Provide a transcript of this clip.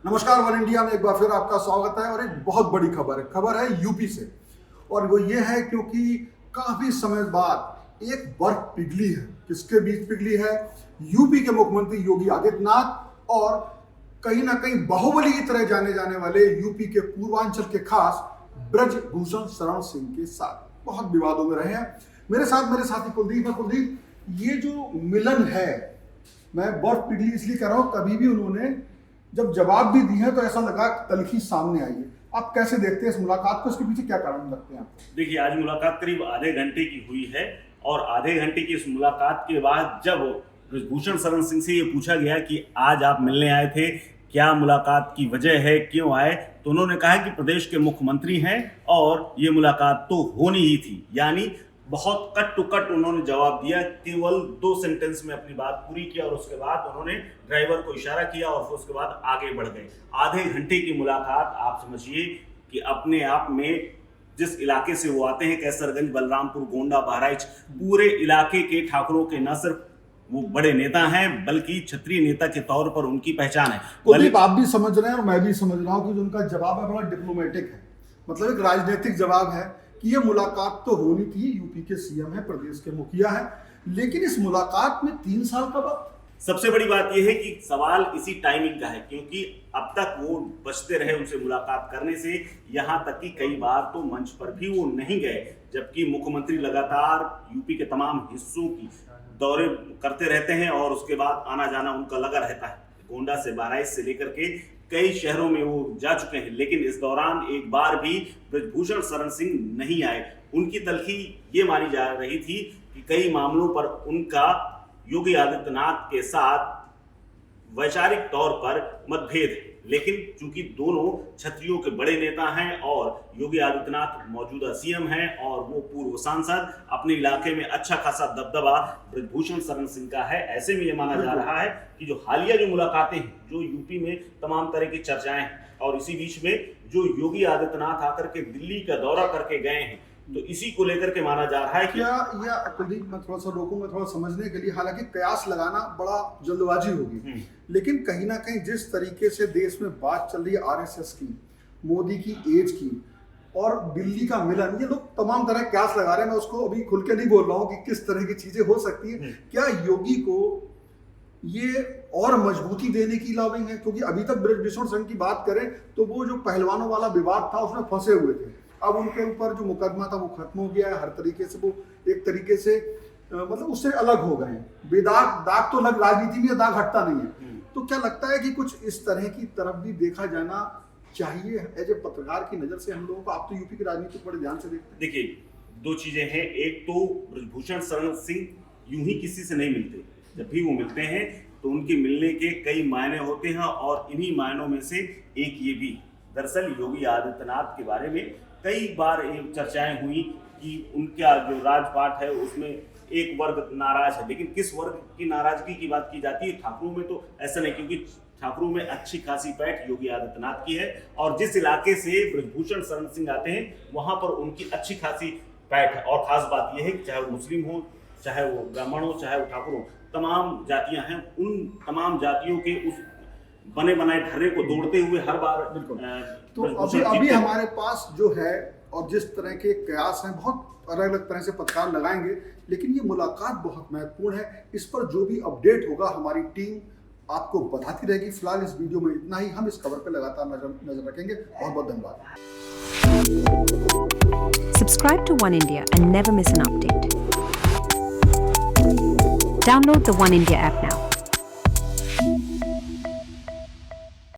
नमस्कार, one India में एक बार फिर आपका स्वागत है। और एक बहुत बड़ी खबर है यूपी से। और वो ये है क्योंकि काफी समय बाद एक बर्फ पिघली है। किसके बीच पिघली है? यूपी के मुख्यमंत्री योगी आदित्यनाथ और कहीं ना कहीं बाहुबली की तरह जाने जाने वाले यूपी के पूर्वांचल के खास ब्रजभूषण शरण सिंह के साथ बहुत विवादों में रहे हैं। मेरे साथी कुलदीप है। कुलदीप, ये जो मिलन है, मैं बर्फ पिघली इसलिए कर रहा हूँ, कभी भी उन्होंने जब जवाब भी दिए हैं तो ऐसा लगा तलखी सामने आई है। आप कैसे देखते हैं इस मुलाकात को? इसके पीछे क्या कारण लगते हैं आपको? देखिए, आज मुलाकात करीब आधे घंटे की हुई है और आधे घंटे की इस मुलाकात के बाद जब ब्रजभूषण शरण सिंह से ये पूछा गया कि आज आप मिलने आए थे, क्या मुलाकात की वजह है, क्यों आए, तो उन्होंने कहा कि प्रदेश के मुख्यमंत्री हैं और ये मुलाकात तो होनी ही थी। यानी बहुत कट टू कट उन्होंने जवाब दिया, केवल 2 सेंटेंस में अपनी बात पूरी किया और उसके बाद उन्होंने ड्राइवर को इशारा किया और फिर उसके बाद आगे बढ़ गए। आधे घंटे की मुलाकात, आप समझिए कि अपने आप में जिस इलाके से वो आते हैं, कैसरगंज, बलरामपुर, गोंडा, बहराइच, पूरे इलाके के ठाकुरों के न सिर्फ वो बड़े नेता हैं बल्कि क्षत्रिय नेता के तौर पर उनकी पहचान है। कुलदीप, आप भी समझ रहे हैं और मैं भी समझ रहा हूँ कि जो उनका जवाब है बड़ा डिप्लोमेटिक है, मतलब एक राजनीतिक जवाब है कि ये मुलाकात तो होनी थी। यूपी के सीएम है, प्रदेश के मुखिया है, लेकिन इस मुलाकात में 3 साल का वक्त। सबसे बड़ी बात यह है कि सवाल इसी टाइमिंग का है, क्योंकि अब तक वो बचते रहे उनसे मुलाकात करने से, यहाँ तक कि कई बार तो मंच पर भी वो नहीं गए, जबकि मुख्यमंत्री लगातार यूपी के तमाम हिस्सों की दौरे करते रहते हैं और उसके बाद आना जाना उनका लगा रहता है। गोंडा से, बहराइच से लेकर के कई शहरों में वो जा चुके हैं, लेकिन इस दौरान एक बार भी ब्रजभूषण शरण सिंह नहीं आए। उनकी तलखी ये मानी जा रही थी कि कई मामलों पर उनका योगी आदित्यनाथ के साथ वैचारिक तौर पर मतभेद है, लेकिन चूंकि दोनों क्षत्रियों के बड़े नेता हैं और योगी आदित्यनाथ मौजूदा सीएम हैं और वो पूर्व सांसद, अपने इलाके में अच्छा खासा दबदबा ब्रजभूषण शरण सिंह का है। ऐसे में ये माना जा रहा है कि जो हालिया जो मुलाकातें हैं, जो यूपी में तमाम तरह की चर्चाएं हैं, और इसी बीच में जो योगी आदित्यनाथ आकर के दिल्ली का दौरा करके गए हैं, तो इसी को लेकर के माना जा रहा है कि या कुलदीप, मैं थोड़ा सा रोकूंगा थोड़ा समझने के लिए। हालांकि कयास लगाना बड़ा जल्दबाजी होगी, लेकिन कहीं ना कहीं जिस तरीके से देश में बात चल रही है आरएसएस की, मोदी की एज की और दिल्ली का मिलन, ये लोग तमाम तरह कयास लगा रहे हैं। मैं उसको अभी खुल के नहीं बोल रहा हूँ कि किस तरह की चीजें हो सकती है। क्या योगी को ये और मजबूती देने की लॉबिंग है? क्योंकि अभी तक ब्रजभूषण सिंह की बात करें तो वो जो पहलवानों वाला विवाद था उसमें फंसे हुए थे। अब उनके ऊपर जो मुकदमा था वो खत्म हो गया है, हर तरीके से वो एक तरीके से मतलब उससे अलग हो गए हैं। दाग तो लग, राजनीति में दाग हटता नहीं है। तो क्या लगता है कि कुछ इस तरह की तरफ भी देखा जाना चाहिए एज ए पत्रकार की नजर से हम लोगों को? आप तो यूपी की राजनीति को बड़े ध्यान से देखते हैं। देखिए, 2 चीजें हैं। एक तो ब्रजभूषण शरण सिंह यूं ही किसी से नहीं मिलते, जब भी वो मिलते हैं तो उनके मिलने के कई मायने होते हैं और इन्हीं मायनों में से एक ये भी। दरअसल योगी आदित्यनाथ के बारे में कई बार चर्चाएं हुई कि उनका जो राजपाट है उसमें एक वर्ग नाराज है, लेकिन किस वर्ग की नाराजगी की बात की जाती है? ठाकुरों में तो ऐसा नहीं, क्योंकि ठाकुरों में अच्छी खासी पैठ योगी आदित्यनाथ की है और जिस इलाके से ब्रजभूषण शरण सिंह आते हैं वहां पर उनकी अच्छी खासी पैठ है। और खास बात यह है कि चाहे वो मुस्लिम हो, चाहे वो ब्राह्मण हो, चाहे वो ठाकुर हो, तमाम जातियां हैं। उन तमाम जातियों के उस बने बनाए ढर्रे को दौड़ते हुए हर बार तो अभी हमारे पास जो है और जिस तरह के कयास हैं, बहुत अलग अलग तरह से पत्रकार लगाएंगे, लेकिन ये मुलाकात बहुत महत्वपूर्ण है। इस पर जो भी अपडेट होगा हमारी टीम आपको बताती रहेगी। फिलहाल इस वीडियो में इतना ही। हम इस खबर पर लगातार नजर रखेंगे। बहुत बहुत धन्यवाद। Subscribe to One India and never miss an update. Download the One India app now.